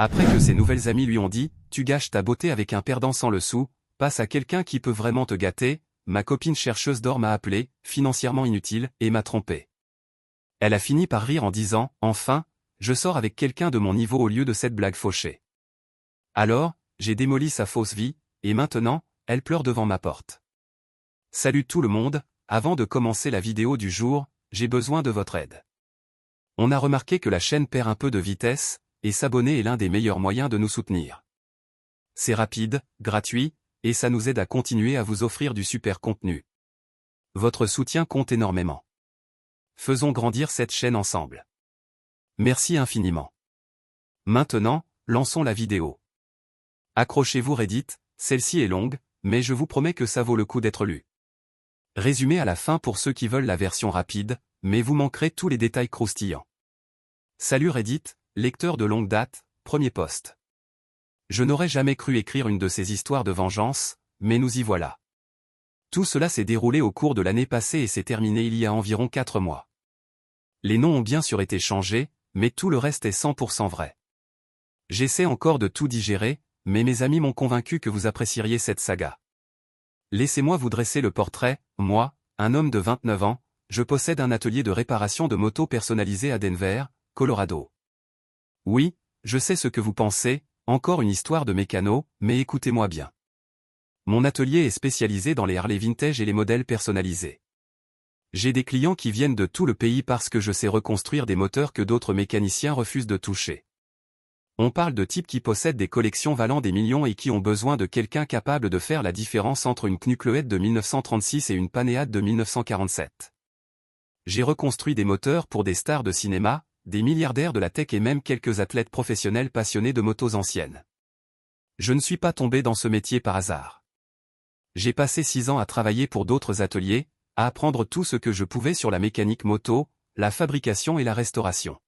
Après que ses nouvelles amies lui ont dit « Tu gâches ta beauté avec un perdant sans le sou, passe à quelqu'un qui peut vraiment te gâter », ma copine chercheuse d'or m'a appelé, financièrement inutile, et m'a trompé. Elle a fini par rire en disant « Enfin, je sors avec quelqu'un de mon niveau au lieu de cette blague fauchée. » Alors, j'ai démoli sa fausse vie, et maintenant, elle pleure devant ma porte. Salut tout le monde, avant de commencer la vidéo du jour, j'ai besoin de votre aide. On a remarqué que la chaîne perd un peu de vitesse, et s'abonner est l'un des meilleurs moyens de nous soutenir. C'est rapide, gratuit, et ça nous aide à continuer à vous offrir du super contenu. Votre soutien compte énormément. Faisons grandir cette chaîne ensemble. Merci infiniment. Maintenant, lançons la vidéo. Accrochez-vous Reddit, celle-ci est longue, mais je vous promets que ça vaut le coup d'être lu. Résumé à la fin pour ceux qui veulent la version rapide, mais vous manquerez tous les détails croustillants. Salut Reddit, lecteur de longue date, premier post. Je n'aurais jamais cru écrire une de ces histoires de vengeance, mais nous y voilà. Tout cela s'est déroulé au cours de l'année passée et s'est terminé il y a environ 4 mois. Les noms ont bien sûr été changés, mais tout le reste est 100% vrai. J'essaie encore de tout digérer, mais mes amis m'ont convaincu que vous apprécieriez cette saga. Laissez-moi vous dresser le portrait. Moi, un homme de 29 ans, je possède un atelier de réparation de motos personnalisé à Denver, Colorado. Oui, je sais ce que vous pensez, encore une histoire de mécano, mais écoutez-moi bien. Mon atelier est spécialisé dans les Harley vintage et les modèles personnalisés. J'ai des clients qui viennent de tout le pays parce que je sais reconstruire des moteurs que d'autres mécaniciens refusent de toucher. On parle de types qui possèdent des collections valant des millions et qui ont besoin de quelqu'un capable de faire la différence entre une Knucklehead de 1936 et une Panéade de 1947. J'ai reconstruit des moteurs pour des stars de cinéma, des milliardaires de la tech et même quelques athlètes professionnels passionnés de motos anciennes. Je ne suis pas tombé dans ce métier par hasard. J'ai passé 6 ans à travailler pour d'autres ateliers, à apprendre tout ce que je pouvais sur la mécanique moto, la fabrication et la restauration.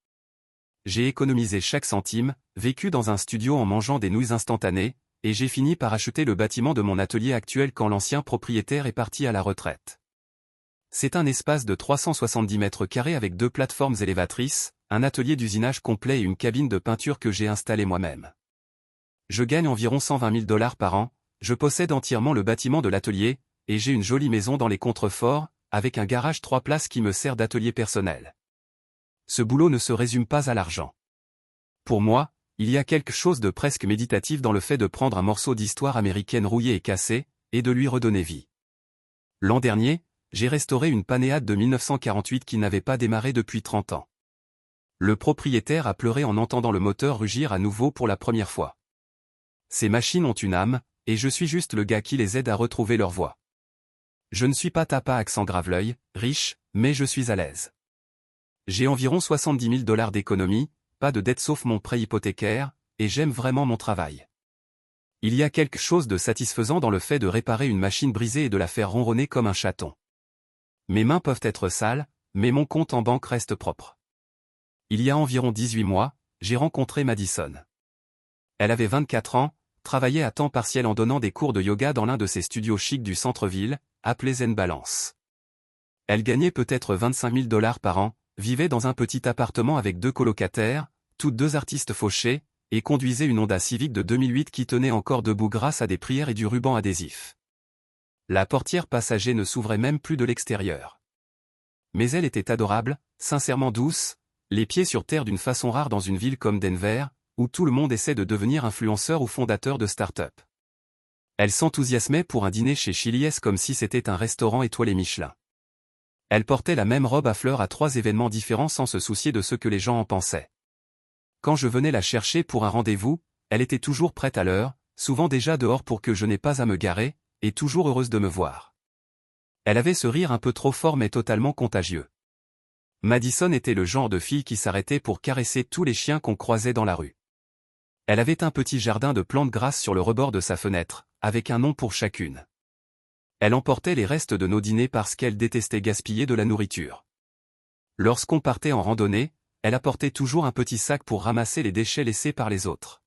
J'ai économisé chaque centime, vécu dans un studio en mangeant des nouilles instantanées, et j'ai fini par acheter le bâtiment de mon atelier actuel quand l'ancien propriétaire est parti à la retraite. C'est un espace de 370 mètres carrés avec 2 plateformes élévatrices, un atelier d'usinage complet et une cabine de peinture que j'ai installée moi-même. Je gagne environ 120 000 $ par an, je possède entièrement le bâtiment de l'atelier, et j'ai une jolie maison dans les contreforts, avec un garage 3 places qui me sert d'atelier personnel. Ce boulot ne se résume pas à l'argent. Pour moi, il y a quelque chose de presque méditatif dans le fait de prendre un morceau d'histoire américaine rouillée et cassée, et de lui redonner vie. L'an dernier, j'ai restauré une Panéade de 1948 qui n'avait pas démarré depuis 30 ans. Le propriétaire a pleuré en entendant le moteur rugir à nouveau pour la première fois. Ces machines ont une âme, et je suis juste le gars qui les aide à retrouver leur voix. Je ne suis pas tapa accent grave-l'œil, riche, mais je suis à l'aise. J'ai environ 70 000 $ d'économie, pas de dette sauf mon prêt hypothécaire, et j'aime vraiment mon travail. Il y a quelque chose de satisfaisant dans le fait de réparer une machine brisée et de la faire ronronner comme un chaton. Mes mains peuvent être sales, mais mon compte en banque reste propre. Il y a environ 18 mois, j'ai rencontré Madison. Elle avait 24 ans, travaillait à temps partiel en donnant des cours de yoga dans l'un de ses studios chics du centre-ville, appelé Zen Balance. Elle gagnait peut-être 25 000 $ par an, vivait dans un petit appartement avec 2 colocataires, toutes 2 artistes fauchés, et conduisait une Honda Civic de 2008 qui tenait encore debout grâce à des prières et du ruban adhésif. La portière passager ne s'ouvrait même plus de l'extérieur. Mais elle était adorable, sincèrement douce, les pieds sur terre d'une façon rare dans une ville comme Denver, où tout le monde essaie de devenir influenceur ou fondateur de start-up. Elle s'enthousiasmait pour un dîner chez Chili's comme si c'était un restaurant étoilé Michelin. Elle portait la même robe à fleurs à 3 événements différents sans se soucier de ce que les gens en pensaient. Quand je venais la chercher pour un rendez-vous, elle était toujours prête à l'heure, souvent déjà dehors pour que je n'aie pas à me garer, et toujours heureuse de me voir. Elle avait ce rire un peu trop fort mais totalement contagieux. Madison était le genre de fille qui s'arrêtait pour caresser tous les chiens qu'on croisait dans la rue. Elle avait un petit jardin de plantes grasses sur le rebord de sa fenêtre, avec un nom pour chacune. Elle emportait les restes de nos dîners parce qu'elle détestait gaspiller de la nourriture. Lorsqu'on partait en randonnée, elle apportait toujours un petit sac pour ramasser les déchets laissés par les autres.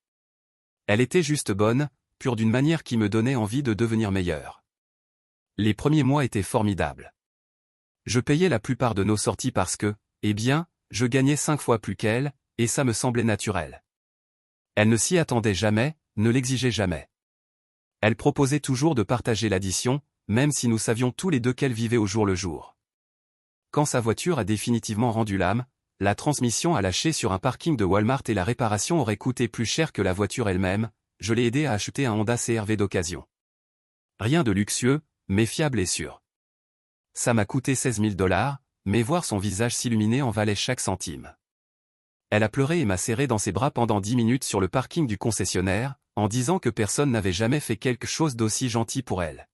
Elle était juste bonne, pure d'une manière qui me donnait envie de devenir meilleure. Les premiers mois étaient formidables. Je payais la plupart de nos sorties parce que, eh bien, je gagnais 5 fois plus qu'elle, et ça me semblait naturel. Elle ne s'y attendait jamais, ne l'exigeait jamais. Elle proposait toujours de partager l'addition, même si nous savions tous les deux qu'elle vivait au jour le jour. Quand sa voiture a définitivement rendu l'âme, la transmission a lâché sur un parking de Walmart et la réparation aurait coûté plus cher que la voiture elle-même, je l'ai aidé à acheter un Honda CR-V d'occasion. Rien de luxueux, mais fiable et sûr. Ça m'a coûté 16 000 $, mais voir son visage s'illuminer en valait chaque centime. Elle a pleuré et m'a serré dans ses bras pendant 10 minutes sur le parking du concessionnaire, en disant que personne n'avait jamais fait quelque chose d'aussi gentil pour elle.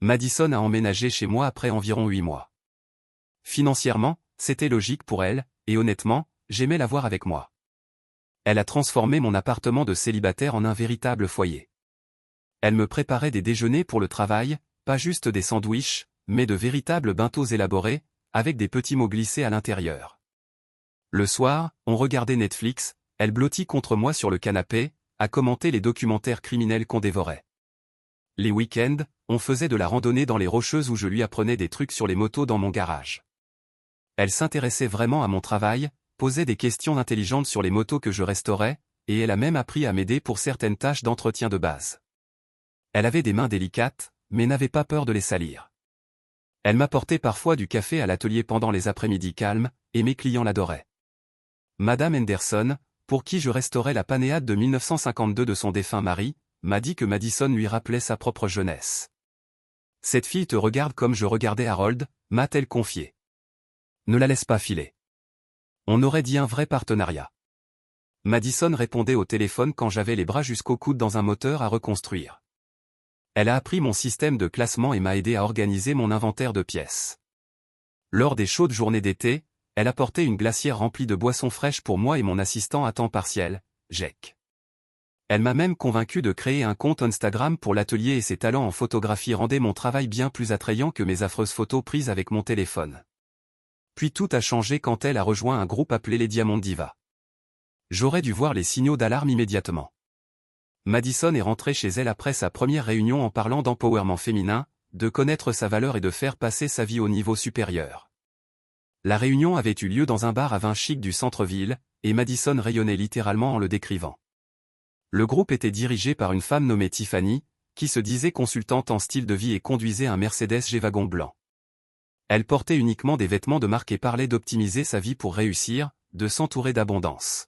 Madison a emménagé chez moi après environ 8 mois. Financièrement, c'était logique pour elle, et honnêtement, j'aimais la voir avec moi. Elle a transformé mon appartement de célibataire en un véritable foyer. Elle me préparait des déjeuners pour le travail, pas juste des sandwichs, mais de véritables bintos élaborés, avec des petits mots glissés à l'intérieur. Le soir, on regardait Netflix, elle blottit contre moi sur le canapé, à commenter les documentaires criminels qu'on dévorait. Les week-ends, on faisait de la randonnée dans les Rocheuses où je lui apprenais des trucs sur les motos dans mon garage. Elle s'intéressait vraiment à mon travail, posait des questions intelligentes sur les motos que je restaurais, et elle a même appris à m'aider pour certaines tâches d'entretien de base. Elle avait des mains délicates, mais n'avait pas peur de les salir. Elle m'apportait parfois du café à l'atelier pendant les après-midi calmes, et mes clients l'adoraient. Madame Henderson, pour qui je restaurais la Panéade de 1952 de son défunt mari, m'a dit que Madison lui rappelait sa propre jeunesse. « Cette fille te regarde comme je regardais Harold », m'a-t-elle confié. Ne la laisse pas filer. On aurait dit un vrai partenariat. Madison répondait au téléphone quand j'avais les bras jusqu'au coude dans un moteur à reconstruire. Elle a appris mon système de classement et m'a aidé à organiser mon inventaire de pièces. Lors des chaudes journées d'été, elle apportait une glacière remplie de boissons fraîches pour moi et mon assistant à temps partiel, Jake. Elle m'a même convaincu de créer un compte Instagram pour l'atelier et ses talents en photographie rendaient mon travail bien plus attrayant que mes affreuses photos prises avec mon téléphone. Puis tout a changé quand elle a rejoint un groupe appelé les Diamond Divas. J'aurais dû voir les signaux d'alarme immédiatement. Madison est rentrée chez elle après sa première réunion en parlant d'empowerment féminin, de connaître sa valeur et de faire passer sa vie au niveau supérieur. La réunion avait eu lieu dans un bar à vin chic du centre-ville, et Madison rayonnait littéralement en le décrivant. Le groupe était dirigé par une femme nommée Tiffany, qui se disait consultante en style de vie et conduisait un Mercedes G-Wagon blanc. Elle portait uniquement des vêtements de marque et parlait d'optimiser sa vie pour réussir, de s'entourer d'abondance.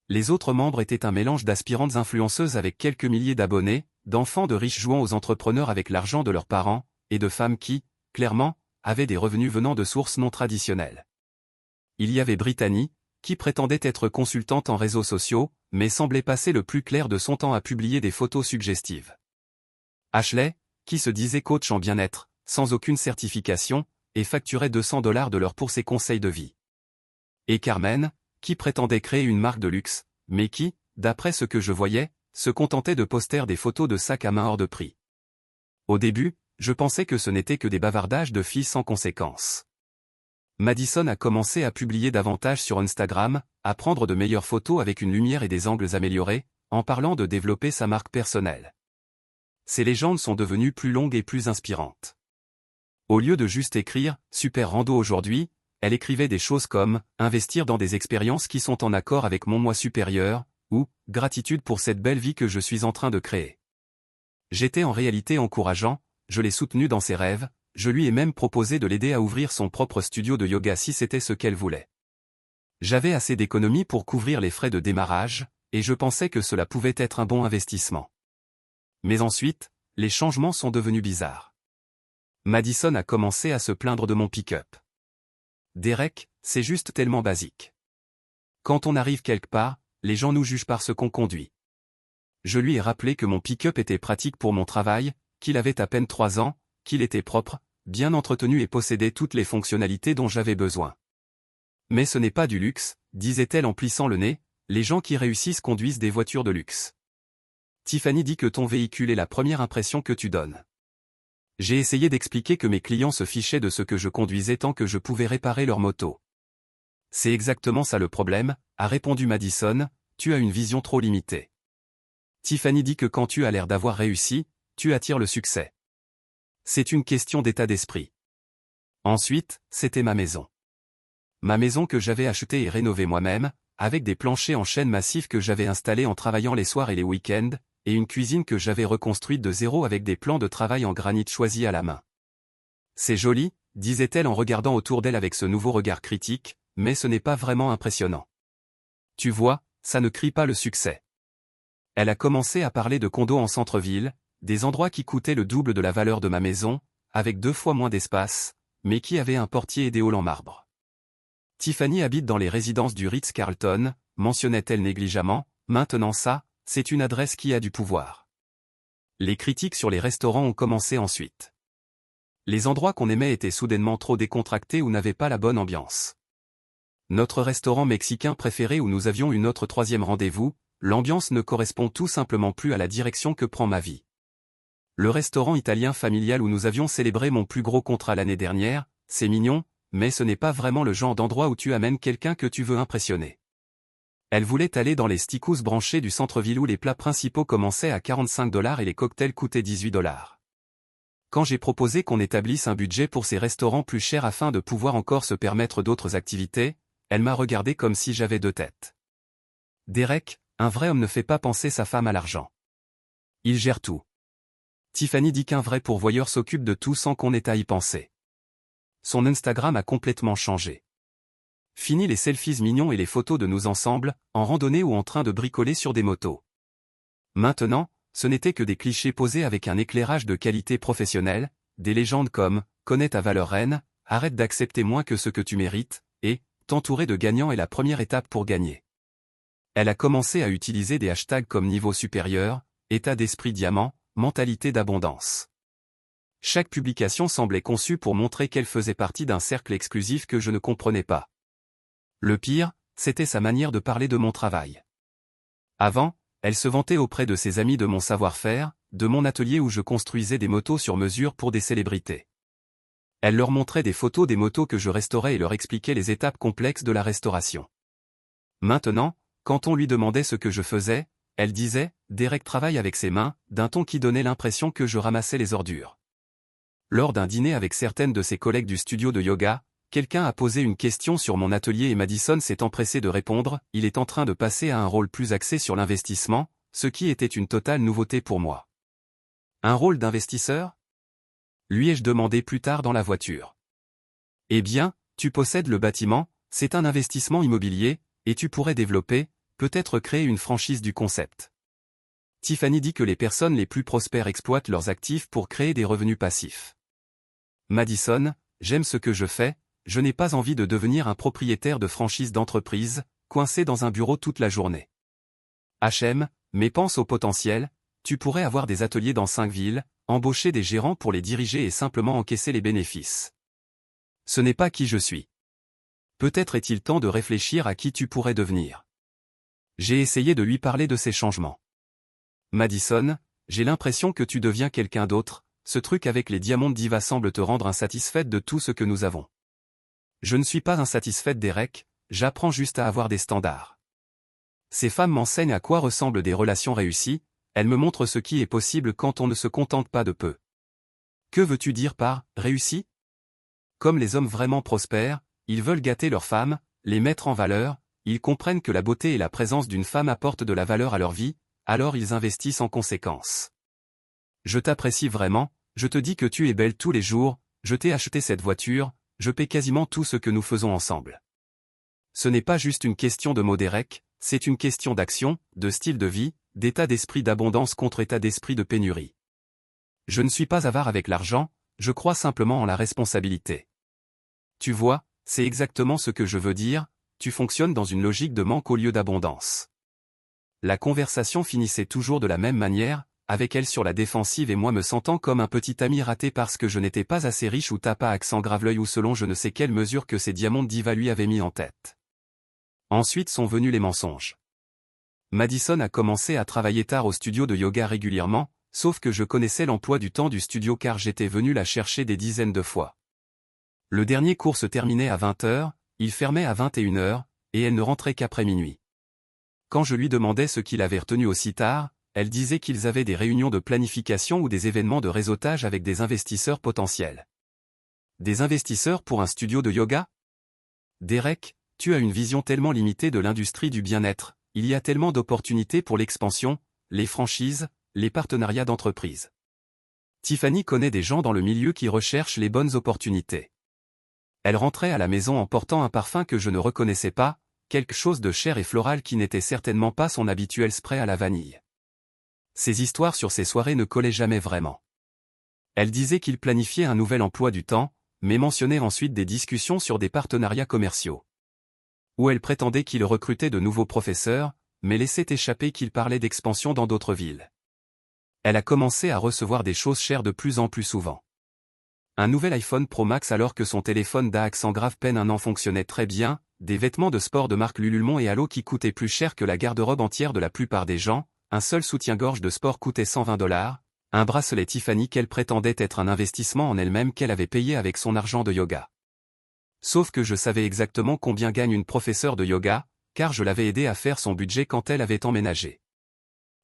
Les autres membres étaient un mélange d'aspirantes influenceuses avec quelques milliers d'abonnés, d'enfants de riches jouant aux entrepreneurs avec l'argent de leurs parents, et de femmes qui, clairement, avaient des revenus venant de sources non traditionnelles. Il y avait Brittany, qui prétendait être consultante en réseaux sociaux, mais semblait passer le plus clair de son temps à publier des photos suggestives. Ashley, qui se disait coach en bien-être, sans aucune certification, et facturait 200 $ de l'heure pour ses conseils de vie. Et Carmen, qui prétendait créer une marque de luxe, mais qui, d'après ce que je voyais, se contentait de poster des photos de sacs à main hors de prix. Au début, je pensais que ce n'était que des bavardages de filles sans conséquence. Madison a commencé à publier davantage sur Instagram, à prendre de meilleures photos avec une lumière et des angles améliorés, en parlant de développer sa marque personnelle. Ses légendes sont devenues plus longues et plus inspirantes. Au lieu de juste écrire « Super rando aujourd'hui », elle écrivait des choses comme « Investir dans des expériences qui sont en accord avec mon moi supérieur » ou « Gratitude pour cette belle vie que je suis en train de créer ». J'étais en réalité encourageant, je l'ai soutenue dans ses rêves, je lui ai même proposé de l'aider à ouvrir son propre studio de yoga si c'était ce qu'elle voulait. J'avais assez d'économies pour couvrir les frais de démarrage, et je pensais que cela pouvait être un bon investissement. Mais ensuite, les changements sont devenus bizarres. Madison a commencé à se plaindre de mon pick-up. Derek, c'est juste tellement basique. Quand on arrive quelque part, les gens nous jugent par ce qu'on conduit. Je lui ai rappelé que mon pick-up était pratique pour mon travail, qu'il avait à peine 3 ans, qu'il était propre, bien entretenu et possédait toutes les fonctionnalités dont j'avais besoin. Mais ce n'est pas du luxe, disait-elle en plissant le nez, les gens qui réussissent conduisent des voitures de luxe. Tiffany dit que ton véhicule est la première impression que tu donnes. J'ai essayé d'expliquer que mes clients se fichaient de ce que je conduisais tant que je pouvais réparer leur moto. C'est exactement ça le problème, a répondu Madison, tu as une vision trop limitée. Tiffany dit que quand tu as l'air d'avoir réussi, tu attires le succès. C'est une question d'état d'esprit. Ensuite, c'était ma maison. Ma maison que j'avais achetée et rénovée moi-même, avec des planchers en chêne massif que j'avais installés en travaillant les soirs et les week-ends, et une cuisine que j'avais reconstruite de zéro avec des plans de travail en granit choisis à la main. C'est joli, disait-elle en regardant autour d'elle avec ce nouveau regard critique, mais ce n'est pas vraiment impressionnant. Tu vois, ça ne crie pas le succès. Elle a commencé à parler de condos en centre-ville, des endroits qui coûtaient le double de la valeur de ma maison, avec 2 fois moins d'espace, mais qui avaient un portier et des halls en marbre. Tiffany habite dans les résidences du Ritz-Carlton, mentionnait-elle négligemment, maintenant ça, c'est une adresse qui a du pouvoir. Les critiques sur les restaurants ont commencé ensuite. Les endroits qu'on aimait étaient soudainement trop décontractés ou n'avaient pas la bonne ambiance. Notre restaurant mexicain préféré où nous avions eu notre 3e rendez-vous, l'ambiance ne correspond tout simplement plus à la direction que prend ma vie. Le restaurant italien familial où nous avions célébré mon plus gros contrat l'année dernière, c'est mignon, mais ce n'est pas vraiment le genre d'endroit où tu amènes quelqu'un que tu veux impressionner. Elle voulait aller dans les steakhouse branchés du centre-ville où les plats principaux commençaient à 45 $ et les cocktails coûtaient 18 $. Quand j'ai proposé qu'on établisse un budget pour ces restaurants plus chers afin de pouvoir encore se permettre d'autres activités, elle m'a regardé comme si j'avais 2 têtes. Derek, un vrai homme ne fait pas penser sa femme à l'argent. Il gère tout. Tiffany dit qu'un vrai pourvoyeur s'occupe de tout sans qu'on ait à y penser. Son Instagram a complètement changé. Fini les selfies mignons et les photos de nous ensemble, en randonnée ou en train de bricoler sur des motos. Maintenant, ce n'était que des clichés posés avec un éclairage de qualité professionnelle, des légendes comme « connais ta valeur reine »,« arrête d'accepter moins que ce que tu mérites » et « t'entourer de gagnants est la première étape pour gagner ». Elle a commencé à utiliser des hashtags comme niveau supérieur, état d'esprit diamant, mentalité d'abondance. Chaque publication semblait conçue pour montrer qu'elle faisait partie d'un cercle exclusif que je ne comprenais pas. Le pire, c'était sa manière de parler de mon travail. Avant, elle se vantait auprès de ses amis de mon savoir-faire, de mon atelier où je construisais des motos sur mesure pour des célébrités. Elle leur montrait des photos des motos que je restaurais et leur expliquait les étapes complexes de la restauration. Maintenant, quand on lui demandait ce que je faisais, elle disait « Derek travaille avec ses mains », d'un ton qui donnait l'impression que je ramassais les ordures. Lors d'un dîner avec certaines de ses collègues du studio de yoga, quelqu'un a posé une question sur mon atelier et Madison s'est empressé de répondre « Il est en train de passer à un rôle plus axé sur l'investissement », ce qui était une totale nouveauté pour moi. Un rôle d'investisseur ? Lui ai-je demandé plus tard dans la voiture. Eh bien, tu possèdes le bâtiment, c'est un investissement immobilier, et tu pourrais développer, peut-être créer une franchise du concept. Tiffany dit que les personnes les plus prospères exploitent leurs actifs pour créer des revenus passifs. Madison, j'aime ce que je fais, je n'ai pas envie de devenir un propriétaire de franchise d'entreprise, coincé dans un bureau toute la journée. HM, mais pense au potentiel, tu pourrais avoir des ateliers dans 5 villes, embaucher des gérants pour les diriger et simplement encaisser les bénéfices. Ce n'est pas qui je suis. Peut-être est-il temps de réfléchir à qui tu pourrais devenir. J'ai essayé de lui parler de ces changements. Madison, j'ai l'impression que tu deviens quelqu'un d'autre, ce truc avec les diamants diva semble te rendre insatisfaite de tout ce que nous avons. Je ne suis pas insatisfaite Derek, j'apprends juste à avoir des standards. Ces femmes m'enseignent à quoi ressemblent des relations réussies, elles me montrent ce qui est possible quand on ne se contente pas de peu. Que veux-tu dire par « réussi » ? Comme les hommes vraiment prospères, ils veulent gâter leurs femmes, les mettre en valeur, ils comprennent que la beauté et la présence d'une femme apportent de la valeur à leur vie, alors ils investissent en conséquence. Je t'apprécie vraiment, je te dis que tu es belle tous les jours, je t'ai acheté cette voiture, je paie quasiment tout ce que nous faisons ensemble. Ce n'est pas juste une question de mots Derek, c'est une question d'action, de style de vie, d'état d'esprit d'abondance contre état d'esprit de pénurie. Je ne suis pas avare avec l'argent, je crois simplement en la responsabilité. Tu vois, c'est exactement ce que je veux dire, tu fonctionnes dans une logique de manque au lieu d'abondance. La conversation finissait toujours de la même manière, avec elle sur la défensive et moi me sentant comme un petit ami raté parce que je n'étais pas assez riche ou tapa accent grave l'œil ou selon je ne sais quelle mesure que ces diamants diva lui avaient mis en tête. Ensuite sont venus les mensonges. Madison a commencé à travailler tard au studio de yoga régulièrement, sauf que je connaissais l'emploi du temps du studio car j'étais venu la chercher des dizaines de fois. Le dernier cours se terminait à 20 h, il fermait à 21 h, et elle ne rentrait qu'après minuit. Quand je lui demandais ce qu'il avait retenu aussi tard, elle disait qu'ils avaient des réunions de planification ou des événements de réseautage avec des investisseurs potentiels. Des investisseurs pour un studio de yoga ? Derek, tu as une vision tellement limitée de l'industrie du bien-être, il y a tellement d'opportunités pour l'expansion, les franchises, les partenariats d'entreprise. Tiffany connaît des gens dans le milieu qui recherchent les bonnes opportunités. Elle rentrait à la maison en portant un parfum que je ne reconnaissais pas, quelque chose de cher et floral qui n'était certainement pas son habituel spray à la vanille. Ses histoires sur ses soirées ne collaient jamais vraiment. Elle disait qu'il planifiait un nouvel emploi du temps, mais mentionnait ensuite des discussions sur des partenariats commerciaux. Où elle prétendait qu'il recrutait de nouveaux professeurs, mais laissait échapper qu'il parlait d'expansion dans d'autres villes. Elle a commencé à recevoir des choses chères de plus en plus souvent. Un nouvel iPhone Pro Max alors que son téléphone d'AX en grave peine un an fonctionnait très bien, des vêtements de sport de marque Lululemon et Halo qui coûtaient plus cher que la garde-robe entière de la plupart des gens, un seul soutien-gorge de sport coûtait $120, un bracelet Tiffany qu'elle prétendait être un investissement en elle-même qu'elle avait payé avec son argent de yoga. Sauf que je savais exactement combien gagne une professeure de yoga, car je l'avais aidée à faire son budget quand elle avait emménagé.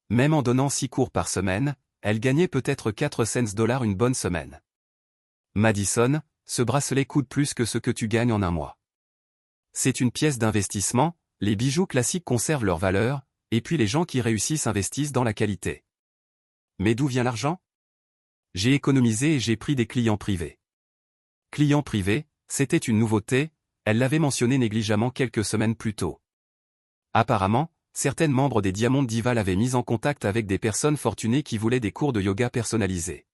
Même en donnant 6 cours par semaine, elle gagnait peut-être 4 cents une bonne semaine. Madison, ce bracelet coûte plus que ce que tu gagnes en un mois. C'est une pièce d'investissement, les bijoux classiques conservent leur valeur, et puis les gens qui réussissent investissent dans la qualité. Mais d'où vient l'argent? J'ai économisé et j'ai pris des clients privés. Clients privés, c'était une nouveauté, elle l'avait mentionné négligemment quelques semaines plus tôt. Apparemment, certaines membres des Diamond Diva l'avaient mise en contact avec des personnes fortunées qui voulaient des cours de yoga personnalisés.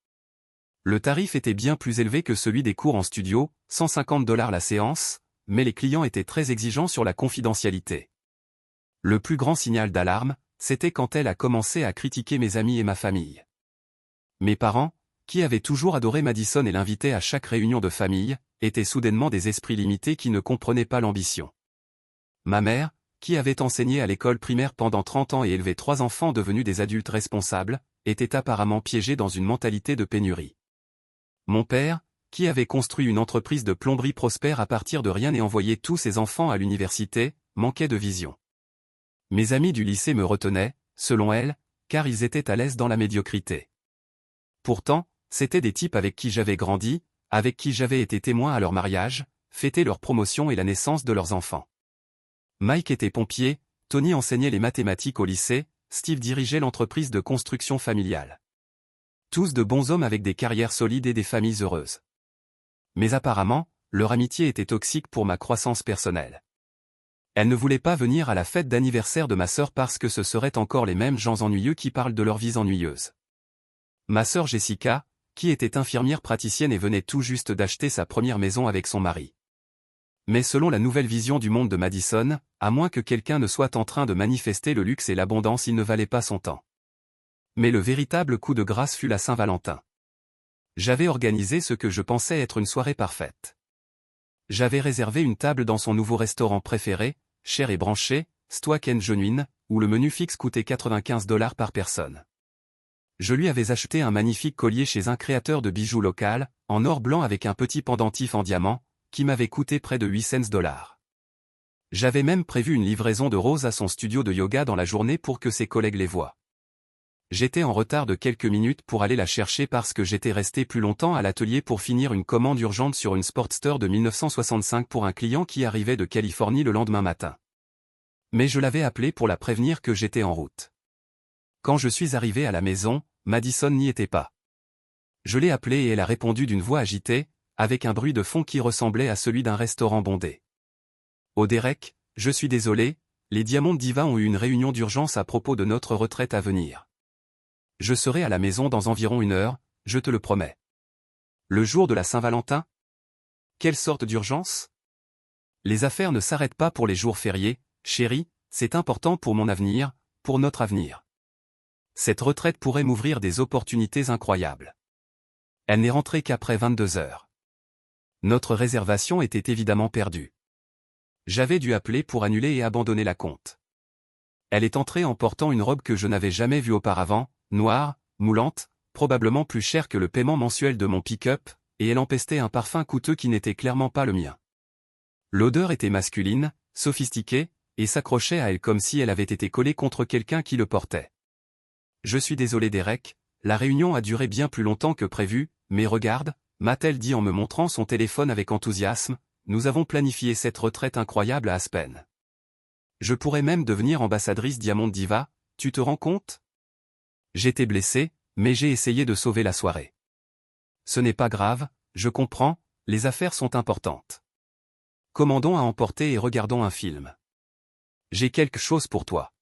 Le tarif était bien plus élevé que celui des cours en studio, $150 la séance, mais les clients étaient très exigeants sur la confidentialité. Le plus grand signal d'alarme, c'était quand elle a commencé à critiquer mes amis et ma famille. Mes parents, qui avaient toujours adoré Madison et l'invitaient à chaque réunion de famille, étaient soudainement des esprits limités qui ne comprenaient pas l'ambition. Ma mère, qui avait enseigné à l'école primaire pendant 30 ans et élevé 3 enfants devenus des adultes responsables, était apparemment piégée dans une mentalité de pénurie. Mon père, qui avait construit une entreprise de plomberie prospère à partir de rien et envoyé tous ses enfants à l'université, manquait de vision. Mes amis du lycée me retenaient, selon elle, car ils étaient à l'aise dans la médiocrité. Pourtant, c'étaient des types avec qui j'avais grandi, avec qui j'avais été témoin à leur mariage, fêté leur promotion et la naissance de leurs enfants. Mike était pompier, Tony enseignait les mathématiques au lycée, Steve dirigeait l'entreprise de construction familiale. Tous de bons hommes avec des carrières solides et des familles heureuses. Mais apparemment, leur amitié était toxique pour ma croissance personnelle. Elle ne voulait pas venir à la fête d'anniversaire de ma sœur parce que ce seraient encore les mêmes gens ennuyeux qui parlent de leurs vies ennuyeuses. Ma sœur Jessica, qui était infirmière praticienne et venait tout juste d'acheter sa première maison avec son mari. Mais selon la nouvelle vision du monde de Madison, à moins que quelqu'un ne soit en train de manifester le luxe et l'abondance, il ne valait pas son temps. Mais le véritable coup de grâce fut la Saint-Valentin. J'avais organisé ce que je pensais être une soirée parfaite. J'avais réservé une table dans son nouveau restaurant préféré, cher et branché, Steak and Genuine, où le menu fixe coûtait $95 par personne. Je lui avais acheté un magnifique collier chez un créateur de bijoux local, en or blanc avec un petit pendentif en diamant, qui m'avait coûté près de 8 cents. J'avais même prévu une livraison de roses à son studio de yoga dans la journée pour que ses collègues les voient. J'étais en retard de quelques minutes pour aller la chercher parce que j'étais resté plus longtemps à l'atelier pour finir une commande urgente sur une Sportster de 1965 pour un client qui arrivait de Californie le lendemain matin. Mais je l'avais appelée pour la prévenir que j'étais en route. Quand je suis arrivé à la maison, Madison n'y était pas. Je l'ai appelée et elle a répondu d'une voix agitée, avec un bruit de fond qui ressemblait à celui d'un restaurant bondé. Oh Derek, je suis désolé, les Diamond Diva ont eu une réunion d'urgence à propos de notre retraite à venir. Je serai à la maison dans environ 1 heure, je te le promets. Le jour de la Saint-Valentin? Quelle sorte d'urgence? Les affaires ne s'arrêtent pas pour les jours fériés, chérie, c'est important pour mon avenir, pour notre avenir. Cette retraite pourrait m'ouvrir des opportunités incroyables. Elle n'est rentrée qu'après 22 heures. Notre réservation était évidemment perdue. J'avais dû appeler pour annuler et abandonner la compte. Elle est entrée en portant une robe que je n'avais jamais vue auparavant, noire, moulante, probablement plus chère que le paiement mensuel de mon pick-up, et elle empestait un parfum coûteux qui n'était clairement pas le mien. L'odeur était masculine, sophistiquée, et s'accrochait à elle comme si elle avait été collée contre quelqu'un qui le portait. Je suis désolé Derek, la réunion a duré bien plus longtemps que prévu, mais regarde, m'a-t-elle dit en me montrant son téléphone avec enthousiasme, nous avons planifié cette retraite incroyable à Aspen. Je pourrais même devenir ambassadrice Diamond Diva, tu te rends compte? J'étais blessé, mais j'ai essayé de sauver la soirée. Ce n'est pas grave, je comprends, les affaires sont importantes. Commandons à emporter et regardons un film. J'ai quelque chose pour toi.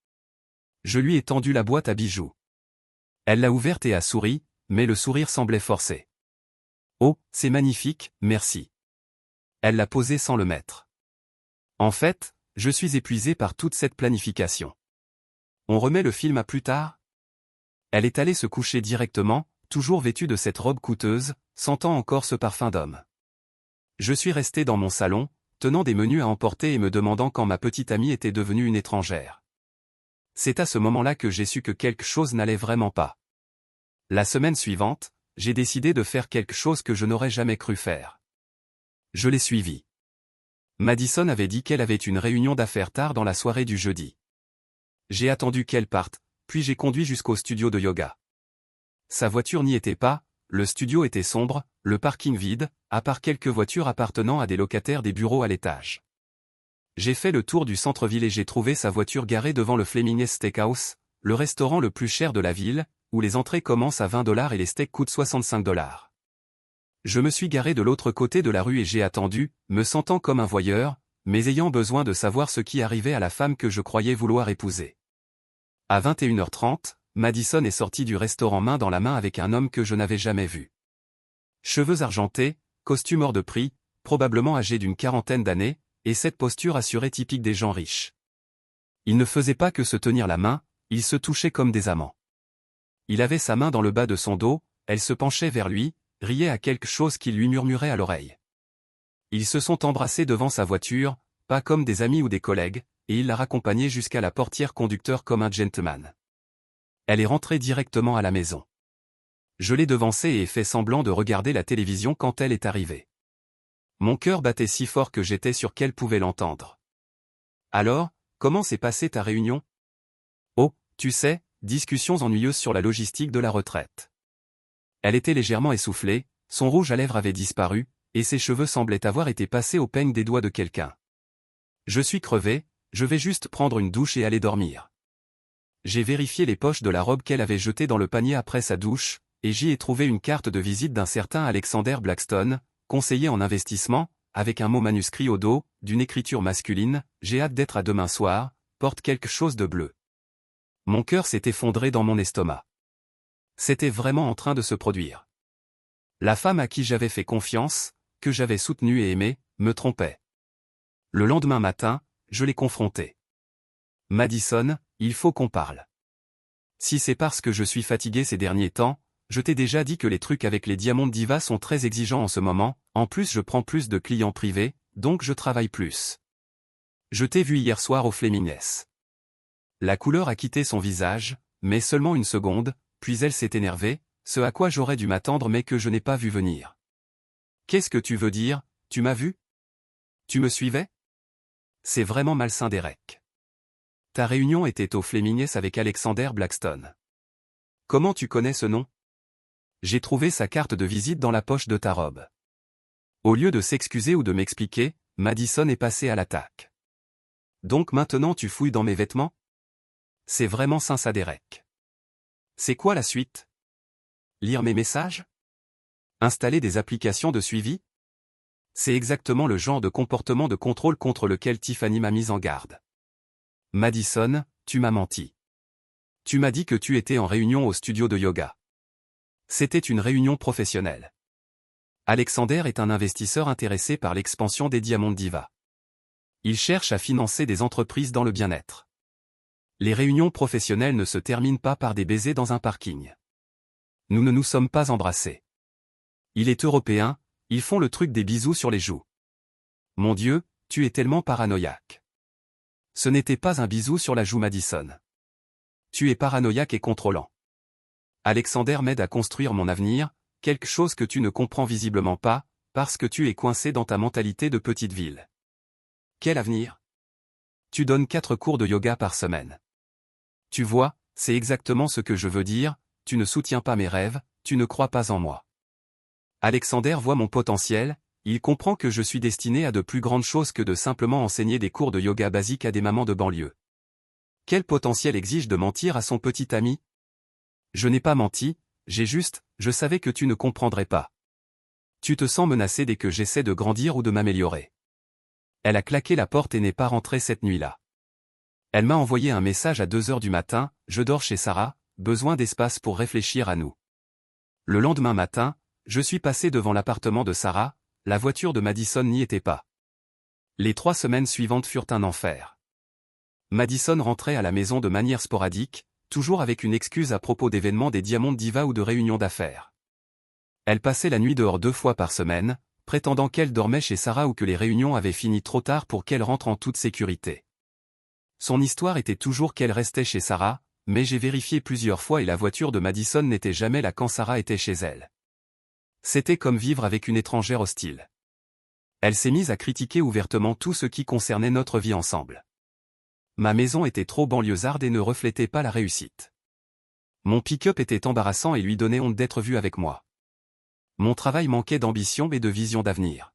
Je lui ai tendu la boîte à bijoux. Elle l'a ouverte et a souri, mais le sourire semblait forcé. Oh, c'est magnifique, merci. Elle l'a posée sans le mettre. En fait, je suis épuisé par toute cette planification. On remet le film à plus tard? Elle est allée se coucher directement, toujours vêtue de cette robe coûteuse, sentant encore ce parfum d'homme. Je suis resté dans mon salon, tenant des menus à emporter et me demandant quand ma petite amie était devenue une étrangère. C'est à ce moment-là que j'ai su que quelque chose n'allait vraiment pas. La semaine suivante, j'ai décidé de faire quelque chose que je n'aurais jamais cru faire. Je l'ai suivie. Madison avait dit qu'elle avait une réunion d'affaires tard dans la soirée du jeudi. J'ai attendu qu'elle parte, puis j'ai conduit jusqu'au studio de yoga. Sa voiture n'y était pas, le studio était sombre, le parking vide, à part quelques voitures appartenant à des locataires des bureaux à l'étage. J'ai fait le tour du centre-ville et j'ai trouvé sa voiture garée devant le Fleming's Steakhouse, le restaurant le plus cher de la ville, où les entrées commencent à $20 et les steaks coûtent $65. Je me suis garé de l'autre côté de la rue et j'ai attendu, me sentant comme un voyeur, mais ayant besoin de savoir ce qui arrivait à la femme que je croyais vouloir épouser. À 21h30, Madison est sortie du restaurant main dans la main avec un homme que je n'avais jamais vu. Cheveux argentés, costume hors de prix, probablement âgé d'une quarantaine d'années, et cette posture assurée typique des gens riches. Il ne faisait pas que se tenir la main, ils se touchaient comme des amants. Il avait sa main dans le bas de son dos, elle se penchait vers lui, riait à quelque chose qu'il lui murmurait à l'oreille. Ils se sont embrassés devant sa voiture, pas comme des amis ou des collègues, et il l'a raccompagnée jusqu'à la portière conducteur comme un gentleman. Elle est rentrée directement à la maison. Je l'ai devancée et ai fait semblant de regarder la télévision quand elle est arrivée. Mon cœur battait si fort que j'étais sûr qu'elle pouvait l'entendre. Alors, comment s'est passée ta réunion? Oh, tu sais, discussions ennuyeuses sur la logistique de la retraite. Elle était légèrement essoufflée, son rouge à lèvres avait disparu, et ses cheveux semblaient avoir été passés au peigne des doigts de quelqu'un. Je suis crevé, je vais juste prendre une douche et aller dormir. J'ai vérifié les poches de la robe qu'elle avait jetée dans le panier après sa douche, et j'y ai trouvé une carte de visite d'un certain Alexander Blackstone, conseiller en investissement, avec un mot manuscrit au dos, d'une écriture masculine, j'ai hâte d'être à demain soir, porte quelque chose de bleu. Mon cœur s'est effondré dans mon estomac. C'était vraiment en train de se produire. La femme à qui j'avais fait confiance, que j'avais soutenue et aimée, me trompait. Le lendemain matin, je l'ai confrontée. Madison, il faut qu'on parle. Si c'est parce que je suis fatigué ces derniers temps, je t'ai déjà dit que les trucs avec les Diamond Diva sont très exigeants en ce moment, en plus je prends plus de clients privés, donc je travaille plus. Je t'ai vu hier soir au Fleming's. La couleur a quitté son visage, mais seulement une seconde, puis elle s'est énervée, ce à quoi j'aurais dû m'attendre mais que je n'ai pas vu venir. Qu'est-ce que tu veux dire, tu m'as vu? Tu me suivais? C'est vraiment malsain Derek. Ta réunion était au Fleming's avec Alexander Blackstone. Comment tu connais ce nom? J'ai trouvé sa carte de visite dans la poche de ta robe. Au lieu de s'excuser ou de m'expliquer, Madison est passé à l'attaque. Donc maintenant tu fouilles dans mes vêtements? C'est vraiment ça Derek. C'est quoi la suite? Lire mes messages? Installer des applications de suivi? C'est exactement le genre de comportement de contrôle contre lequel Tiffany m'a mise en garde. Madison, tu m'as menti. Tu m'as dit que tu étais en réunion au studio de yoga. C'était une réunion professionnelle. Alexander est un investisseur intéressé par l'expansion des Diamond Diva. Il cherche à financer des entreprises dans le bien-être. Les réunions professionnelles ne se terminent pas par des baisers dans un parking. Nous ne nous sommes pas embrassés. Il est européen, ils font le truc des bisous sur les joues. Mon Dieu, tu es tellement paranoïaque. Ce n'était pas un bisou sur la joue Madison. Tu es paranoïaque et contrôlant. Alexander m'aide à construire mon avenir, quelque chose que tu ne comprends visiblement pas, parce que tu es coincé dans ta mentalité de petite ville. Quel avenir? Tu donnes 4 cours de yoga par semaine. Tu vois, c'est exactement ce que je veux dire, tu ne soutiens pas mes rêves, tu ne crois pas en moi. Alexander voit mon potentiel, il comprend que je suis destiné à de plus grandes choses que de simplement enseigner des cours de yoga basiques à des mamans de banlieue. Quel potentiel exige de mentir à son petit ami? Je n'ai pas menti, je savais que tu ne comprendrais pas. Tu te sens menacé dès que j'essaie de grandir ou de m'améliorer. Elle a claqué la porte et n'est pas rentrée cette nuit-là. Elle m'a envoyé un message à 2 heures du matin, je dors chez Sarah, besoin d'espace pour réfléchir à nous. Le lendemain matin, je suis passé devant l'appartement de Sarah, la voiture de Madison n'y était pas. Les 3 semaines suivantes furent un enfer. Madison rentrait à la maison de manière sporadique, toujours avec une excuse à propos d'événements des Diamond Diva ou de réunions d'affaires. Elle passait la nuit dehors 2 fois par semaine, prétendant qu'elle dormait chez Sarah ou que les réunions avaient fini trop tard pour qu'elle rentre en toute sécurité. Son histoire était toujours qu'elle restait chez Sarah, mais j'ai vérifié plusieurs fois et la voiture de Madison n'était jamais là quand Sarah était chez elle. C'était comme vivre avec une étrangère hostile. Elle s'est mise à critiquer ouvertement tout ce qui concernait notre vie ensemble. Ma maison était trop banlieusarde et ne reflétait pas la réussite. Mon pick-up était embarrassant et lui donnait honte d'être vu avec moi. Mon travail manquait d'ambition et de vision d'avenir.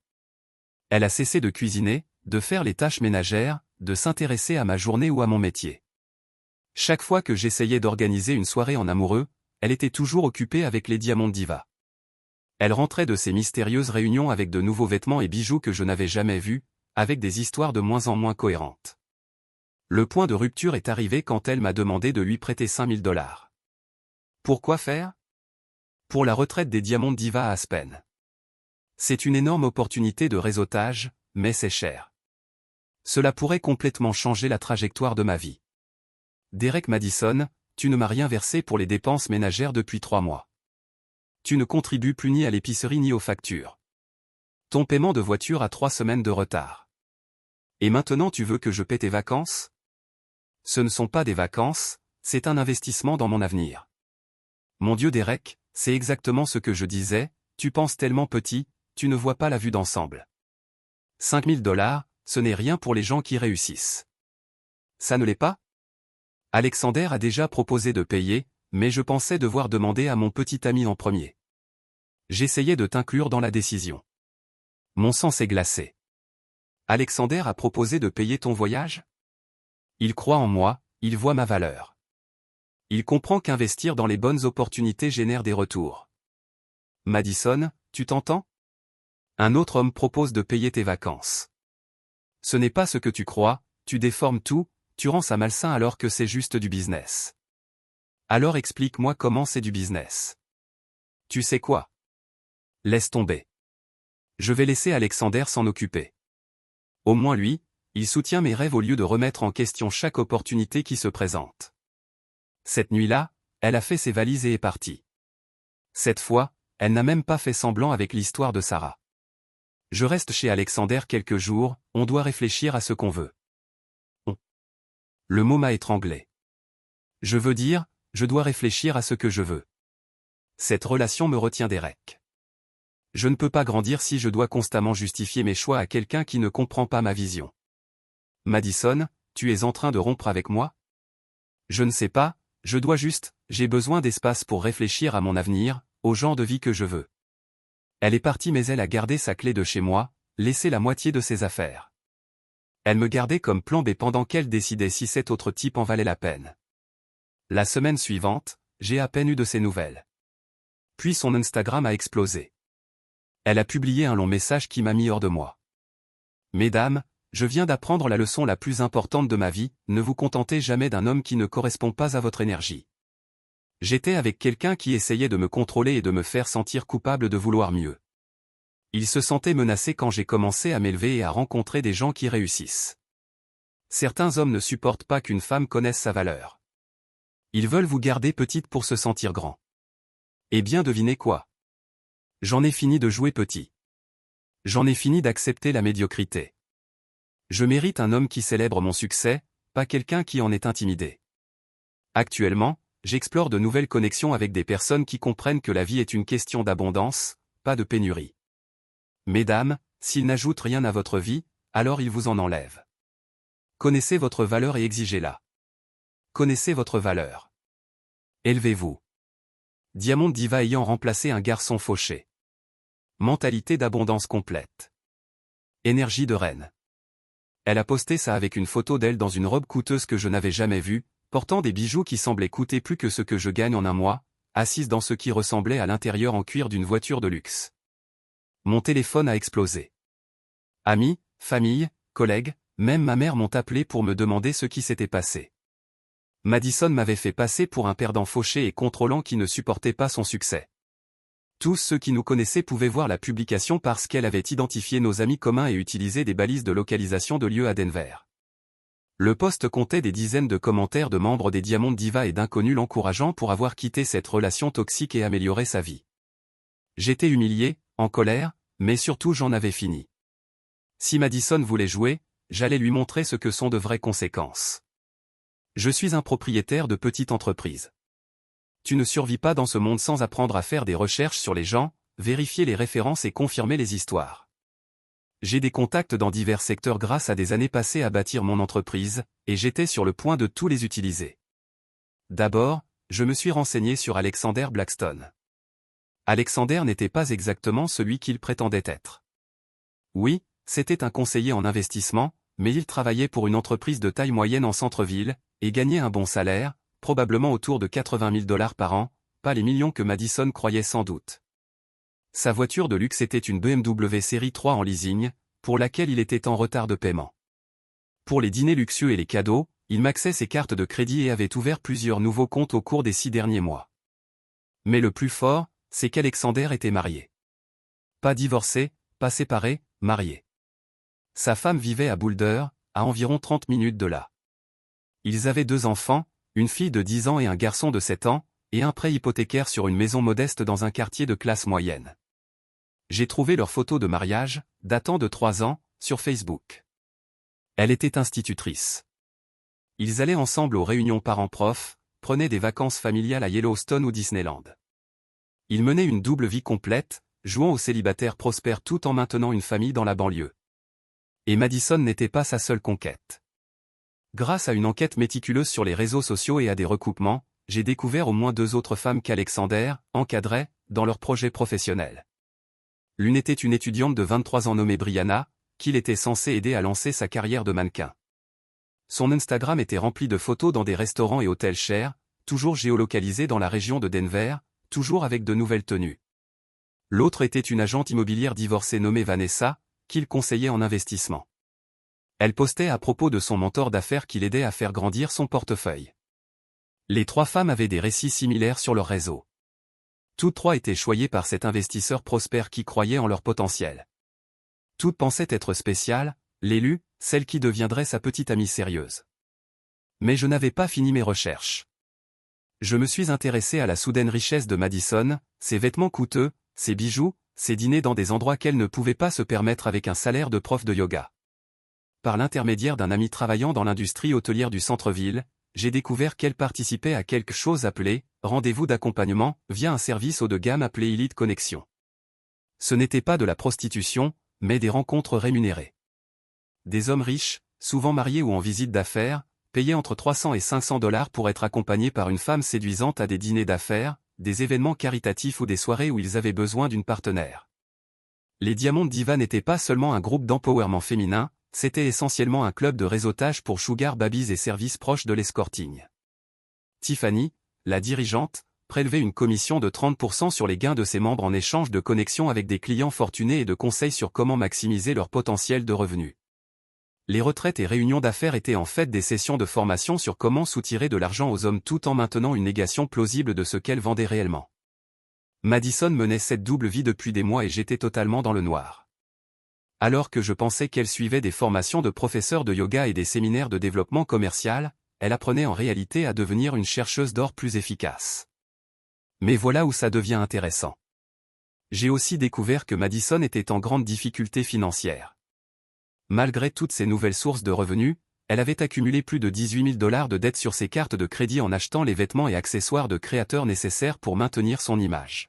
Elle a cessé de cuisiner, de faire les tâches ménagères, de s'intéresser à ma journée ou à mon métier. Chaque fois que j'essayais d'organiser une soirée en amoureux, elle était toujours occupée avec les Diamond Diva. Elle rentrait de ces mystérieuses réunions avec de nouveaux vêtements et bijoux que je n'avais jamais vus, avec des histoires de moins en moins cohérentes. Le point de rupture est arrivé quand elle m'a demandé de lui prêter $5000. Pourquoi faire? Pour la retraite des Diamond Diva à Aspen. C'est une énorme opportunité de réseautage, mais c'est cher. Cela pourrait complètement changer la trajectoire de ma vie. Derek Madison, tu ne m'as rien versé pour les dépenses ménagères depuis 3 mois. Tu ne contribues plus ni à l'épicerie ni aux factures. Ton paiement de voiture a 3 semaines de retard. Et maintenant tu veux que je paie tes vacances? Ce ne sont pas des vacances, c'est un investissement dans mon avenir. Mon Dieu Derek, c'est exactement ce que je disais, tu penses tellement petit, tu ne vois pas la vue d'ensemble. $5000, ce n'est rien pour les gens qui réussissent. Ça ne l'est pas? Alexander a déjà proposé de payer, mais je pensais devoir demander à mon petit ami en premier. J'essayais de t'inclure dans la décision. Mon sang s'est glacé. Alexander a proposé de payer ton voyage? Il croit en moi, il voit ma valeur. Il comprend qu'investir dans les bonnes opportunités génère des retours. Madison, tu t'entends? Un autre homme propose de payer tes vacances. Ce n'est pas ce que tu crois, tu déformes tout, tu rends ça malsain alors que c'est juste du business. Alors explique-moi comment c'est du business. Tu sais quoi? Laisse tomber. Je vais laisser Alexander s'en occuper. Au moins lui, il soutient mes rêves au lieu de remettre en question chaque opportunité qui se présente. Cette nuit-là, elle a fait ses valises et est partie. Cette fois, elle n'a même pas fait semblant avec l'histoire de Sarah. Je reste chez Alexander quelques jours, on doit réfléchir à ce qu'on veut. Le mot m'a étranglé. Je veux dire, je dois réfléchir à ce que je veux. Cette relation me retient Derek. Je ne peux pas grandir si je dois constamment justifier mes choix à quelqu'un qui ne comprend pas ma vision. Madison, tu es en train de rompre avec moi? Je ne sais pas, j'ai besoin d'espace pour réfléchir à mon avenir, au genre de vie que je veux. Elle est partie mais elle a gardé sa clé de chez moi, laissé la moitié de ses affaires. Elle me gardait comme plan B pendant qu'elle décidait si cet autre type en valait la peine. La semaine suivante, j'ai à peine eu de ses nouvelles. Puis son Instagram a explosé. Elle a publié un long message qui m'a mis hors de moi. Mesdames, je viens d'apprendre la leçon la plus importante de ma vie, ne vous contentez jamais d'un homme qui ne correspond pas à votre énergie. J'étais avec quelqu'un qui essayait de me contrôler et de me faire sentir coupable de vouloir mieux. Il se sentait menacé quand j'ai commencé à m'élever et à rencontrer des gens qui réussissent. Certains hommes ne supportent pas qu'une femme connaisse sa valeur. Ils veulent vous garder petite pour se sentir grand. Eh bien devinez quoi? J'en ai fini de jouer petit. J'en ai fini d'accepter la médiocrité. Je mérite un homme qui célèbre mon succès, pas quelqu'un qui en est intimidé. Actuellement, j'explore de nouvelles connexions avec des personnes qui comprennent que la vie est une question d'abondance, pas de pénurie. Mesdames, s'ils n'ajoutent rien à votre vie, alors ils vous en enlèvent. Connaissez votre valeur et exigez-la. Connaissez votre valeur. Élevez-vous. Diamond Diva ayant remplacé un garçon fauché. Mentalité d'abondance complète. Énergie de reine. Elle a posté ça avec une photo d'elle dans une robe coûteuse que je n'avais jamais vue, portant des bijoux qui semblaient coûter plus que ce que je gagne en un mois, assise dans ce qui ressemblait à l'intérieur en cuir d'une voiture de luxe. Mon téléphone a explosé. Amis, famille, collègues, même ma mère m'ont appelé pour me demander ce qui s'était passé. Madison m'avait fait passer pour un perdant fauché et contrôlant qui ne supportait pas son succès. Tous ceux qui nous connaissaient pouvaient voir la publication parce qu'elle avait identifié nos amis communs et utilisé des balises de localisation de lieux à Denver. Le post comptait des dizaines de commentaires de membres des Diamond Diva et d'inconnus l'encourageant pour avoir quitté cette relation toxique et amélioré sa vie. J'étais humilié, en colère, mais surtout j'en avais fini. Si Madison voulait jouer, j'allais lui montrer ce que sont de vraies conséquences. Je suis un propriétaire de petite entreprise. Tu ne survis pas dans ce monde sans apprendre à faire des recherches sur les gens, vérifier les références et confirmer les histoires. J'ai des contacts dans divers secteurs grâce à des années passées à bâtir mon entreprise, et j'étais sur le point de tous les utiliser. D'abord, je me suis renseigné sur Alexander Blackstone. Alexander n'était pas exactement celui qu'il prétendait être. Oui, c'était un conseiller en investissement, mais il travaillait pour une entreprise de taille moyenne en centre-ville, et gagnait un bon salaire, probablement autour de 80 000 $ par an, pas les millions que Madison croyait sans doute. Sa voiture de luxe était une BMW série 3 en leasing, pour laquelle il était en retard de paiement. Pour les dîners luxueux et les cadeaux, il maxait ses cartes de crédit et avait ouvert plusieurs nouveaux comptes au cours des 6 derniers mois. Mais le plus fort, c'est qu'Alexander était marié. Pas divorcé, pas séparé, marié. Sa femme vivait à Boulder, à environ 30 minutes de là. Ils avaient 2 enfants, une fille de 10 ans et un garçon de 7 ans, et un prêt hypothécaire sur une maison modeste dans un quartier de classe moyenne. J'ai trouvé leur photo de mariage, datant de 3 ans, sur Facebook. Elle était institutrice. Ils allaient ensemble aux réunions parents-profs, prenaient des vacances familiales à Yellowstone ou Disneyland. Ils menaient une double vie complète, jouant aux célibataires prospères tout en maintenant une famille dans la banlieue. Et Madison n'était pas sa seule conquête. Grâce à une enquête méticuleuse sur les réseaux sociaux et à des recoupements, j'ai découvert au moins 2 autres femmes qu'Alexander encadrait dans leurs projets professionnels. L'une était une étudiante de 23 ans nommée Brianna, qu'il était censé aider à lancer sa carrière de mannequin. Son Instagram était rempli de photos dans des restaurants et hôtels chers, toujours géolocalisés dans la région de Denver, toujours avec de nouvelles tenues. L'autre était une agente immobilière divorcée nommée Vanessa, qu'il conseillait en investissement. Elle postait à propos de son mentor d'affaires qui l'aidait à faire grandir son portefeuille. Les 3 femmes avaient des récits similaires sur leur réseau. Toutes 3 étaient choyées par cet investisseur prospère qui croyait en leur potentiel. Toutes pensaient être spéciales, l'élu, celle qui deviendrait sa petite amie sérieuse. Mais je n'avais pas fini mes recherches. Je me suis intéressé à la soudaine richesse de Madison, ses vêtements coûteux, ses bijoux, ses dîners dans des endroits qu'elle ne pouvait pas se permettre avec un salaire de prof de yoga. Par l'intermédiaire d'un ami travaillant dans l'industrie hôtelière du centre-ville, j'ai découvert qu'elle participait à quelque chose appelé « rendez-vous d'accompagnement » via un service haut de gamme appelé Elite Connection. Ce n'était pas de la prostitution, mais des rencontres rémunérées. Des hommes riches, souvent mariés ou en visite d'affaires, payaient entre 300 et 500 $ pour être accompagnés par une femme séduisante à des dîners d'affaires, des événements caritatifs ou des soirées où ils avaient besoin d'une partenaire. Les Diamond Diva n'étaient pas seulement un groupe d'empowerment féminin, c'était essentiellement un club de réseautage pour sugar babies et services proches de l'escorting. Tiffany, la dirigeante, prélevait une commission de 30% sur les gains de ses membres en échange de connexions avec des clients fortunés et de conseils sur comment maximiser leur potentiel de revenus. Les retraites et réunions d'affaires étaient en fait des sessions de formation sur comment soutirer de l'argent aux hommes tout en maintenant une négation plausible de ce qu'elles vendaient réellement. Madison menait cette double vie depuis des mois et j'étais totalement dans le noir. Alors que je pensais qu'elle suivait des formations de professeurs de yoga et des séminaires de développement commercial, elle apprenait en réalité à devenir une chercheuse d'or plus efficace. Mais voilà où ça devient intéressant. J'ai aussi découvert que Madison était en grande difficulté financière. Malgré toutes ces nouvelles sources de revenus, elle avait accumulé plus de 18 000 $ de dettes sur ses cartes de crédit en achetant les vêtements et accessoires de créateurs nécessaires pour maintenir son image.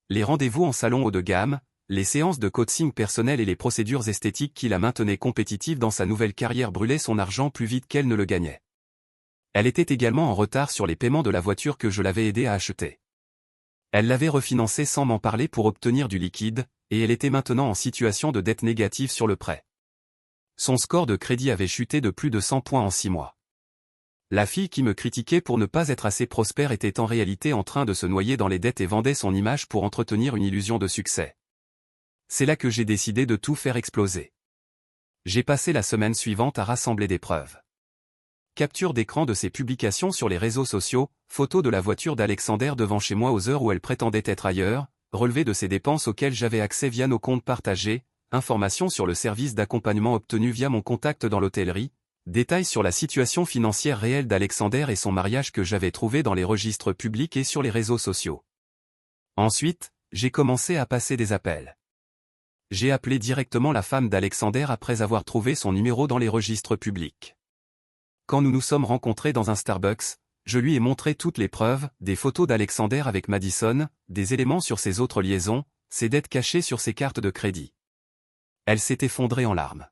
Les rendez-vous en salon haut de gamme, les séances de coaching personnel et les procédures esthétiques qui la maintenaient compétitive dans sa nouvelle carrière brûlaient son argent plus vite qu'elle ne le gagnait. Elle était également en retard sur les paiements de la voiture que je l'avais aidée à acheter. Elle l'avait refinancé sans m'en parler pour obtenir du liquide, et elle était maintenant en situation de dette négative sur le prêt. Son score de crédit avait chuté de plus de 100 points en 6 mois. La fille qui me critiquait pour ne pas être assez prospère était en réalité en train de se noyer dans les dettes et vendait son image pour entretenir une illusion de succès. C'est là que j'ai décidé de tout faire exploser. J'ai passé la semaine suivante à rassembler des preuves. Capture d'écran de ses publications sur les réseaux sociaux, photo de la voiture d'Alexander devant chez moi aux heures où elle prétendait être ailleurs, relevé de ses dépenses auxquelles j'avais accès via nos comptes partagés, informations sur le service d'accompagnement obtenu via mon contact dans l'hôtellerie, détails sur la situation financière réelle d'Alexander et son mariage que j'avais trouvé dans les registres publics et sur les réseaux sociaux. Ensuite, j'ai commencé à passer des appels. J'ai appelé directement la femme d'Alexander après avoir trouvé son numéro dans les registres publics. Quand nous nous sommes rencontrés dans un Starbucks, je lui ai montré toutes les preuves, des photos d'Alexander avec Madison, des éléments sur ses autres liaisons, ses dettes cachées sur ses cartes de crédit. Elle s'est effondrée en larmes.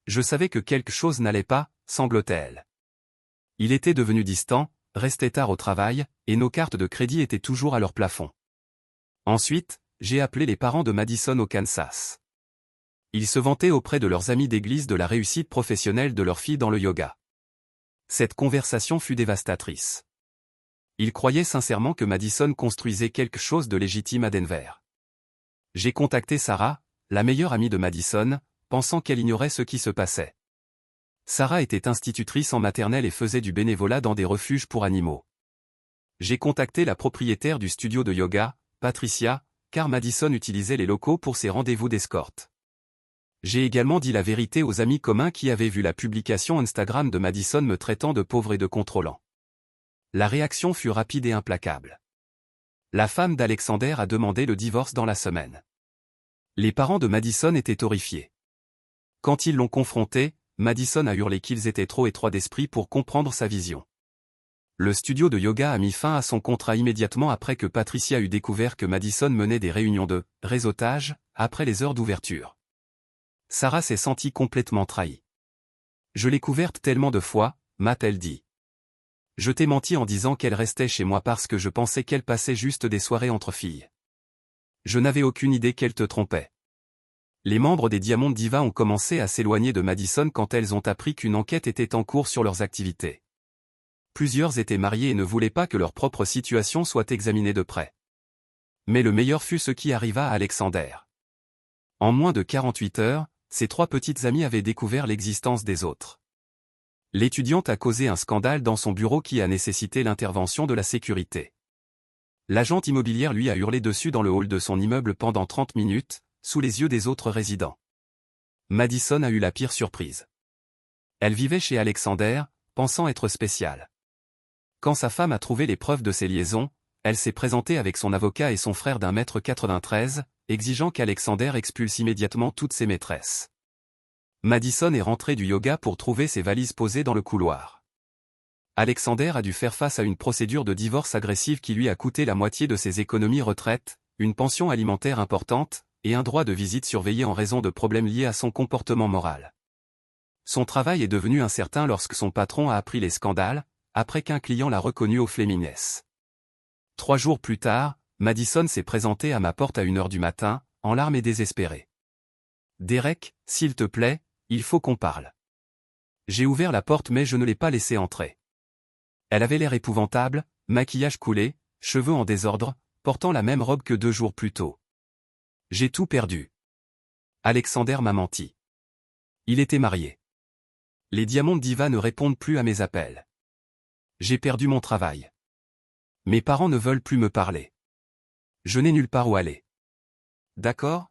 Je savais que quelque chose n'allait pas, sanglotait-elle. Il était devenu distant, restait tard au travail, et nos cartes de crédit étaient toujours à leur plafond. Ensuite, j'ai appelé les parents de Madison au Kansas. Ils se vantaient auprès de leurs amis d'église de la réussite professionnelle de leur fille dans le yoga. Cette conversation fut dévastatrice. Ils croyaient sincèrement que Madison construisait quelque chose de légitime à Denver. J'ai contacté Sarah, la meilleure amie de Madison, pensant qu'elle ignorait ce qui se passait. Sarah était institutrice en maternelle et faisait du bénévolat dans des refuges pour animaux. J'ai contacté la propriétaire du studio de yoga, Patricia, car Madison utilisait les locaux pour ses rendez-vous d'escorte. J'ai également dit la vérité aux amis communs qui avaient vu la publication Instagram de Madison me traitant de pauvre et de contrôlant. La réaction fut rapide et implacable. La femme d'Alexander a demandé le divorce dans la semaine. Les parents de Madison étaient horrifiés. Quand ils l'ont confronté, Madison a hurlé qu'ils étaient trop étroits d'esprit pour comprendre sa vision. Le studio de yoga a mis fin à son contrat immédiatement après que Patricia eut découvert que Madison menait des réunions de réseautage après les heures d'ouverture. Sarah s'est sentie complètement trahie. Je l'ai couverte tellement de fois, m'a-t-elle dit. Je t'ai menti en disant qu'elle restait chez moi parce que je pensais qu'elle passait juste des soirées entre filles. Je n'avais aucune idée qu'elle te trompait. Les membres des Diamond Divas ont commencé à s'éloigner de Madison quand elles ont appris qu'une enquête était en cours sur leurs activités. Plusieurs étaient mariés et ne voulaient pas que leur propre situation soit examinée de près. Mais le meilleur fut ce qui arriva à Alexander. En moins de 48 heures, ses 3 petites amies avaient découvert l'existence des autres. L'étudiante a causé un scandale dans son bureau qui a nécessité l'intervention de la sécurité. L'agente immobilière lui a hurlé dessus dans le hall de son immeuble pendant 30 minutes, sous les yeux des autres résidents. Madison a eu la pire surprise. Elle vivait chez Alexander, pensant être spéciale. Quand sa femme a trouvé les preuves de ses liaisons, elle s'est présentée avec son avocat et son frère d'1,93 m, exigeant qu'Alexander expulse immédiatement toutes ses maîtresses. Madison est rentrée du yoga pour trouver ses valises posées dans le couloir. Alexander a dû faire face à une procédure de divorce agressive qui lui a coûté la moitié de ses économies retraite, une pension alimentaire importante, et un droit de visite surveillé en raison de problèmes liés à son comportement moral. Son travail est devenu incertain lorsque son patron a appris les scandales, après qu'un client l'a reconnu au Fleming's. 3 jours plus tard, Madison s'est présentée à ma porte à 1 h du matin, en larmes et désespérée. « Derek, s'il te plaît, il faut qu'on parle. » J'ai ouvert la porte mais je ne l'ai pas laissée entrer. Elle avait l'air épouvantable, maquillage coulé, cheveux en désordre, portant la même robe que 2 jours plus tôt. J'ai tout perdu. Alexander m'a menti. Il était marié. Les Diamond Divas ne répondent plus à mes appels. J'ai perdu mon travail. Mes parents ne veulent plus me parler. Je n'ai nulle part où aller. D'accord ?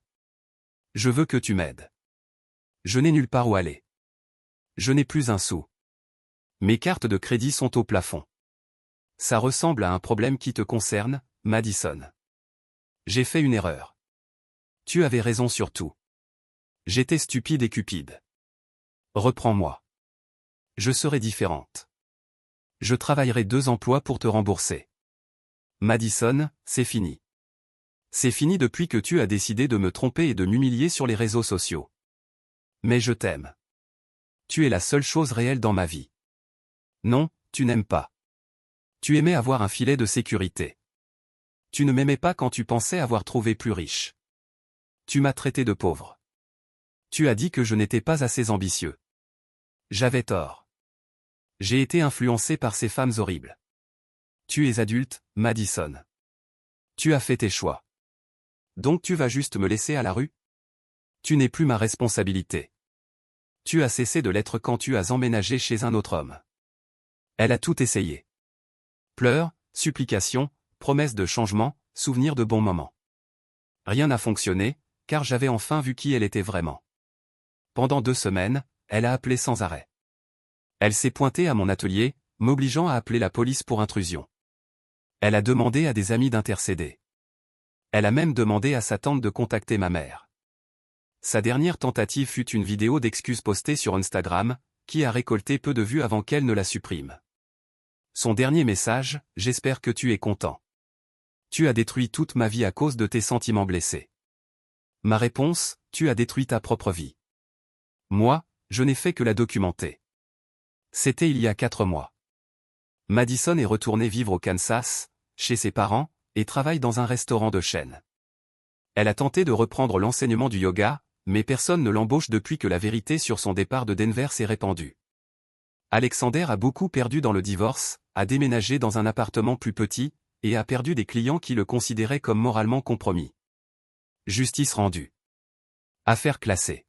Je veux que tu m'aides. Je n'ai nulle part où aller. Je n'ai plus un sou. Mes cartes de crédit sont au plafond. Ça ressemble à un problème qui te concerne, Madison. J'ai fait une erreur. Tu avais raison sur tout. J'étais stupide et cupide. Reprends-moi. Je serai différente. Je travaillerai 2 emplois pour te rembourser. Madison, c'est fini. C'est fini depuis que tu as décidé de me tromper et de m'humilier sur les réseaux sociaux. Mais je t'aime. Tu es la seule chose réelle dans ma vie. Non, tu n'aimes pas. Tu aimais avoir un filet de sécurité. Tu ne m'aimais pas quand tu pensais avoir trouvé plus riche. Tu m'as traité de pauvre. Tu as dit que je n'étais pas assez ambitieux. J'avais tort. J'ai été influencé par ces femmes horribles. Tu es adulte, Madison. Tu as fait tes choix. Donc tu vas juste me laisser à la rue? Tu n'es plus ma responsabilité. Tu as cessé de l'être quand tu as emménagé chez un autre homme. Elle a tout essayé. Pleurs, supplications, promesses de changement, souvenirs de bons moments. Rien n'a fonctionné, car j'avais enfin vu qui elle était vraiment. Pendant 2 semaines, elle a appelé sans arrêt. Elle s'est pointée à mon atelier, m'obligeant à appeler la police pour intrusion. Elle a demandé à des amis d'intercéder. Elle a même demandé à sa tante de contacter ma mère. Sa dernière tentative fut une vidéo d'excuses postée sur Instagram, qui a récolté peu de vues avant qu'elle ne la supprime. Son dernier message, « J'espère que tu es content. Tu as détruit toute ma vie à cause de tes sentiments blessés. » Ma réponse, « Tu as détruit ta propre vie. Moi, je n'ai fait que la documenter. » C'était il y a 4 mois. Madison est retournée vivre au Kansas, chez ses parents, et travaille dans un restaurant de chaîne. Elle a tenté de reprendre l'enseignement du yoga, mais personne ne l'embauche depuis que la vérité sur son départ de Denver s'est répandue. Alexander a beaucoup perdu dans le divorce, a déménagé dans un appartement plus petit, et a perdu des clients qui le considéraient comme moralement compromis. Justice rendue. Affaire classée.